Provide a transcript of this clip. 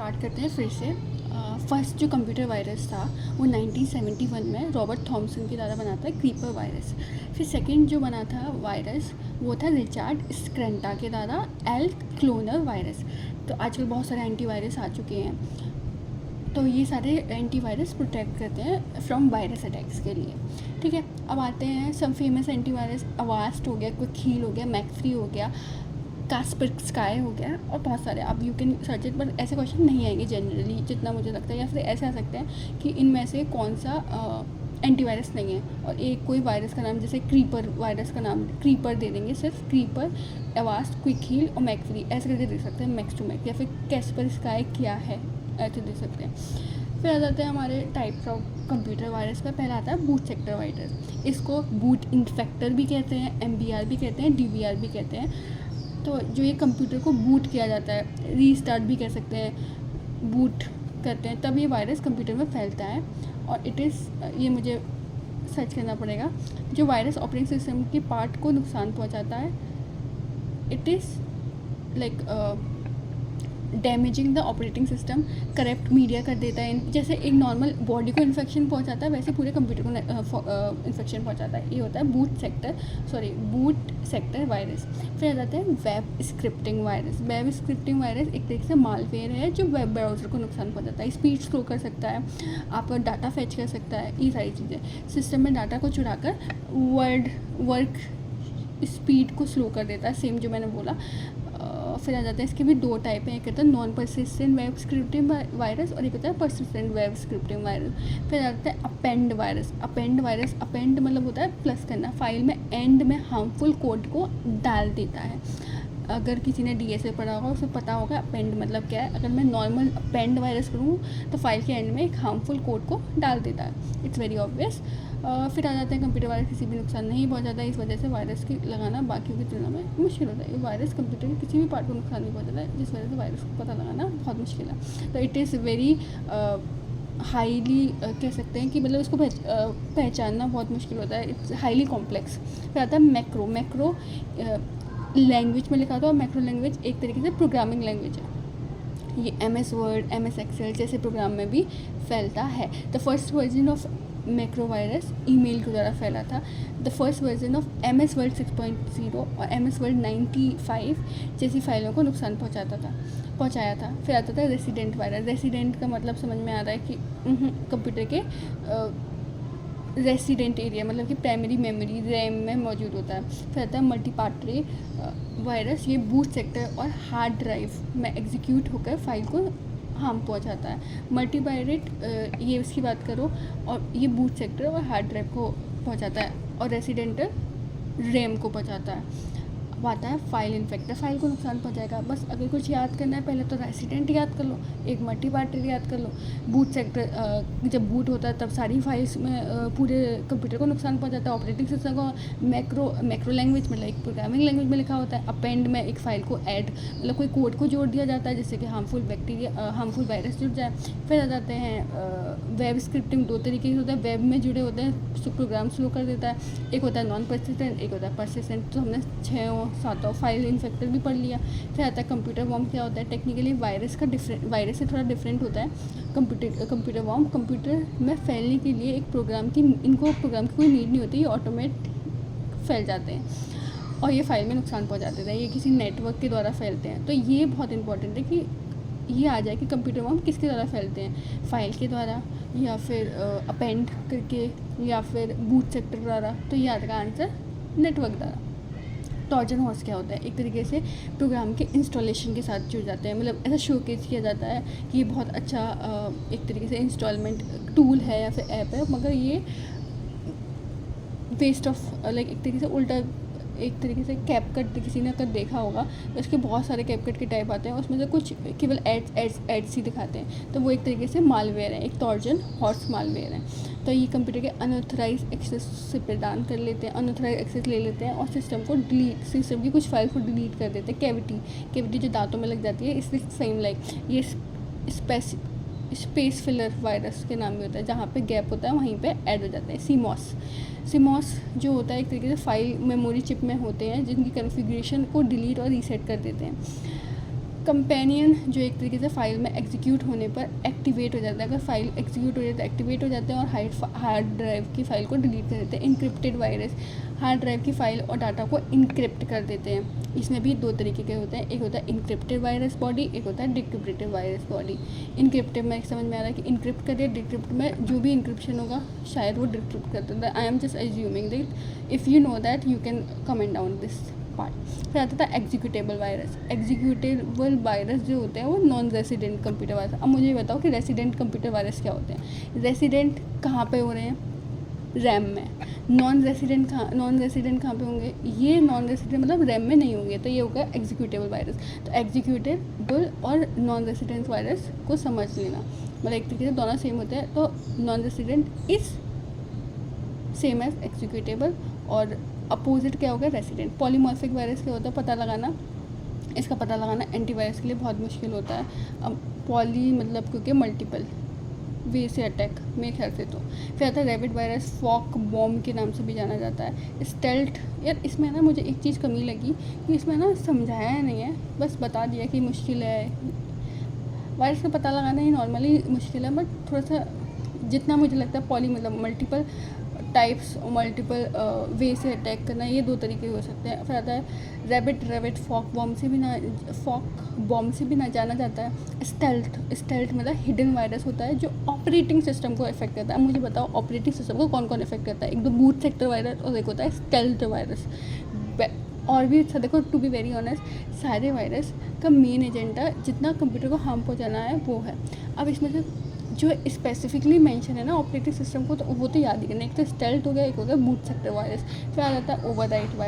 Start करते हैं फिर से। फर्स्ट जो कंप्यूटर वायरस था वो 1971 में रॉबर्ट थॉमसन के द्वारा बना था, क्रीपर वायरस। फिर सेकंड जो बना था वायरस वो था रिचर्ड स्क्रैंटा के द्वारा, एल क्लोनर वायरस। तो आजकल बहुत सारे एंटीवायरस आ चुके हैं, तो ये सारे एंटीवायरस प्रोटेक्ट करते हैं फ्रॉम वायरस अटैक्स के लिए। ठीक है, अब आते हैं सम फेमस एंटीवायरस। अवास्ट हो गया, क्विकहील हो गया, मैकफ्री हो गया, कास्परस्काई हो गया और बहुत सारे। अब you can search it, but ऐसे क्वेश्चन नहीं आएंगे जनरली जितना मुझे लगता है, या फिर ऐसे आ सकते हैं कि इनमें से कौन सा एंटीवायरस नहीं है। और एक कोई वायरस का नाम, जैसे क्रीपर वायरस का नाम क्रीपर दे देंगे, सिर्फ क्रीपर, अवास्ट, क्विकहील और मैकफ्री ऐसे करके दे सकते हैं, मैक्स टू मैक्स। या फिर कास्परस्काई क्या है ऐसे दे सकते हैं। फिर आ जाते हैं हमारे टाइप्स ऑफ कंप्यूटर वायरस का। पहला आता है बूट सेक्टर वायरस। इसको बूट इन्फेक्टर भी कहते हैं, MBR भी कहते हैं, DVR भी कहते हैं। तो जो ये कंप्यूटर को बूट किया जाता है, रीस्टार्ट भी कर सकते हैं, बूट करते हैं, तब ये वायरस कंप्यूटर में फैलता है। और इट इज़, ये मुझे सर्च करना पड़ेगा, जो वायरस ऑपरेटिंग सिस्टम की पार्ट को नुकसान पहुंचाता है। It is like damaging the operating system, corrupt media कर देता है। जैसे एक नॉर्मल बॉडी को इन्फेक्शन पहुंचाता है, वैसे पूरे कंप्यूटर को इन्फेक्शन पहुंचाता है। ये होता है बूट सेक्टर वायरस। फिर आ जाते हैं web scripting virus. Web scripting virus एक तरीके से मालवेयर है जो वेब ब्राउज़र को नुकसान पहुंचाता है। स्पीड स्लो कर सकता है, आपका डाटा फेच कर सकता है, ये सारी चीज़ें। सिस्टम में डाटा को चुराकर वर्क स्पीड को स्लो कर देता है, सेम जो मैंने बोला। फिर आ जाता है, इसके भी दो टाइप हैं, एक होता है non persistent web scripting virus और एक होता है परसिस्टेंट वेब स्क्रिप्टिंग वायरस। फिर आ जाता है अपेंड वायरस। अपेंड मतलब होता है प्लस करना, फाइल में एंड में हार्मफुल कोड को डाल देता है। अगर किसी ने DSA पढ़ा होगा उसे पता होगा अपेंड मतलब क्या है। अगर मैं नॉर्मल अपेंड वायरस करूँ तो फाइल के एंड में एक हार्मफुल कोड को डाल देता है। It's very obvious. फिर आ जाते हैं कंप्यूटर वायरस किसी भी नुकसान नहीं पहुंचाता है, इस वजह से वायरस की लगाना बाकियों की तुलना में मुश्किल होता है। ये वायरस कंप्यूटर के किसी भी पार्ट को नुकसान नहीं पहुंचाता है, जिस वजह से वायरस को पता लगाना बहुत मुश्किल है। तो इट इज़ वेरी हाईली कह सकते हैं कि मतलब इसको पहचानना बहुत मुश्किल होता है। It's highly complex. फिर आता है मैक्रो लैंग्वेज में लिखा था, और मैक्रो लैंग्वेज एक तरीके से प्रोग्रामिंग लैंग्वेज है। ये MS वर्ड, MS एक्सेल जैसे प्रोग्राम में भी फैलता है। The first version of macro virus email के द्वारा फैला था। The first version of MS word 6.0 और MS वर्ड 95 जैसी फाइलों को नुकसान पहुंचाया था। फिर आता था रेसिडेंट वायरस। रेसिडेंट का मतलब समझ में आ रहा है कि कंप्यूटर के रेसिडेंट एरिया, मतलब कि प्राइमरी मेमोरी रैम में मौजूद होता है। फिर आता है मल्टीपार्टरी वायरस। ये बूट सेक्टर और हार्ड ड्राइव में एग्जीक्यूट होकर फाइल को हार्म पहुंचाता है। मल्टीपायरेट ये इसकी बात करो, और ये बूट सेक्टर और हार्ड ड्राइव को पहुंचाता है, और रेसिडेंटल रैम को पहुंचाता है। अब आता है फाइल इन्फेक्टर। फाइल को नुकसान पहुंचाएगा। बस अगर कुछ याद करना है, पहले तो रेसिडेंट याद कर लो, एक मल्टीपार्टी याद कर लो। बूट सेक्टर जब बूट होता है तब सारी फाइल्स में पूरे कंप्यूटर को नुकसान पहुंचाता है, ऑपरेटिंग सिस्टम को। मैक्रो लैंग्वेज मतलब एक प्रोग्रामिंग लैंग्वेज में लिखा होता है। अपेंड में एक फाइल को ऐड मतलब कोई कोड को जोड़ दिया जाता है जिससे कि हार्मफुल वायरस जुड़ जाए। फिर आ जाते हैं वेब स्क्रिप्टिंग। दो तरीके से होता है, वेब में जुड़े होते हैं, प्रोग्राम स्लो कर देता है। एक होता है नॉन परसिस्टेंट, एक होता है परसिस्टेंट। तो हमने 6 फाइल इन्फेक्टर भी पढ़ लिया। फिर आता है कंप्यूटर वॉर्म। क्या होता है? टेक्निकली वायरस से थोड़ा डिफरेंट होता है। कंप्यूटर वॉर्म कंप्यूटर में फैलने के लिए एक प्रोग्राम की कोई नीड नहीं होती, ये ऑटोमेट फैल जाते हैं और ये फाइल में नुकसान पहुंचा देते हैं। ये किसी नेटवर्क के द्वारा फैलते हैं। तो ये बहुत इंपॉर्टेंट है कि ये आ जाए कि कंप्यूटर वॉर्म किसके द्वारा फैलते हैं, फाइल के द्वारा या फिर अपेंड करके या फिर बूट सेक्टर द्वारा। तो ये आता है आंसर नेटवर्क द्वारा। ट्रोजन हॉर्स क्या होता है? एक तरीके से प्रोग्राम के इंस्टॉलेशन के साथ जुड़ जाते हैं, मतलब ऐसा शोकेस किया जाता है कि ये बहुत अच्छा एक तरीके से इंस्टॉलमेंट टूल है या फिर ऐप है, मगर ये वेस्ट ऑफ लाइक एक तरीके से उल्टा, एक तरीके से कैपकट किसी ने अगर देखा होगा तो इसके बहुत सारे कैपकट के टाइप आते हैं, उसमें से कुछ केवल एड्स ही दिखाते हैं। तो वो एक तरीके से मालवेयर है, एक ट्रोजन हॉर्स मालवेयर है। तो ये कंप्यूटर के अनऑथराइज एक्सेस से प्रदान कर लेते हैं, अनऑथराइज एक्सेस ले लेते हैं और सिस्टम की कुछ फाइल को डिलीट कर देते हैं। कैविटी जो दांतों में लग जाती है, इसलिए सेम लाइक ये स्पेस फिलर वायरस के नाम भी होता है, जहाँ पे गैप होता है वहीं पे ऐड हो जाते हैं। सीमॉस जो होता है एक तरीके से 5 मेमोरी चिप में होते हैं जिनकी कॉन्फ़िगरेशन को डिलीट और रीसेट कर देते हैं। कंपेनियन जो एक तरीके से फाइल में एग्जीक्यूट होने पर एक्टिवेट हो जाता है। अगर फाइल एग्जीक्यूट हो जाता है एक्टिवेट हो जाते हैं और हार्ड ड्राइव की फ़ाइल को डिलीट कर देते हैं। इनक्रिप्टेड वायरस हार्ड ड्राइव की फ़ाइल और डाटा को इनक्रिप्ट कर देते हैं। इसमें भी दो तरीके के होते हैं, एक होता है इनक्रिप्टेड वायरस बॉडी, एक होता है डिक्रिप्टेड वायरस बॉडी। इनक्रिप्टेड में समझ में आ रहा है कि इनक्रिप्ट कर दिया, डिक्रिप्ट में जो भी इनक्रिप्शन होगा शायद वो डिक्रिप्ट कर देता है। I am just assuming that, if you know that you can comment down this part. फिर आता था एग्जीक्यूटेबल वायरस। एग्जीक्यूटेबल वायरस जो होते हैं वो नॉन रेसिडेंट कंप्यूटर वायरस। अब मुझे बताओ कि रेसिडेंट कंप्यूटर वायरस क्या होते हैं। रेसिडेंट कहाँ पे हो रहे हैं, रैम में। नॉन रेसिडेंट कहाँ पे होंगे, ये नॉन रेसिडेंट मतलब रैम में नहीं होंगे, तो ये होगा एग्जीक्यूटेबल वायरस। तो एग्जीक्यूटेबल और नॉन रेसिडेंट वायरस को समझ लेना, मतलब एक तरीके से दोनों सेम होते हैं। तो non resident is same as executable और अपोजिट क्या होगा, रेसिडेंट। पॉलीमॉर्फिक वायरस क्या होता है पता लगाना, इसका पता लगाना एंटीवायरस के लिए बहुत मुश्किल होता है। अब पॉली मतलब क्योंकि मल्टीपल वे से अटैक मेरे ख्याल से। तो फिर आता है रैबिट वायरस, फॉक बॉम्ब के नाम से भी जाना जाता है। स्टेल्थ, यार इसमें ना मुझे एक चीज़ कमी लगी कि इसमें ना समझाया नहीं है, बस बता दिया कि मुश्किल है। वायरस का पता लगाना ही नॉर्मली मुश्किल है, बट थोड़ा सा जितना मुझे लगता है पॉली मतलब मल्टीपल टाइप्स और मल्टीपल वे से अटैक करना, ये दो तरीके हो सकते हैं। फिर आता है रैबिट फॉक बॉम्ब से भी ना जाना जाता है। स्टेल्थ मतलब हिडन वायरस होता है जो ऑपरेटिंग सिस्टम को इफेक्ट करता है। मुझे बताओ ऑपरेटिंग सिस्टम को कौन कौन इफेक्ट करता है। एक तो बूट सेक्टर वायरस और एक होता है स्टेल्थ वायरस। और भी अच्छा देखो, टू बी वेरी ऑनेस्ट, सारे वायरस का मेन एजेंडा जितना कंप्यूटर को हार्म पहुंचाना है वो है। अब इसमें से जो स्पेसिफिकली मेंशन है ना ऑपरेटिंग सिस्टम को, तो वो तो याद ही करना। एक तो स्टेल्थ हो गया, एक हो गया बूट सेक्टर वायरस। फिर आ जाता है ओवरराइट वायरस।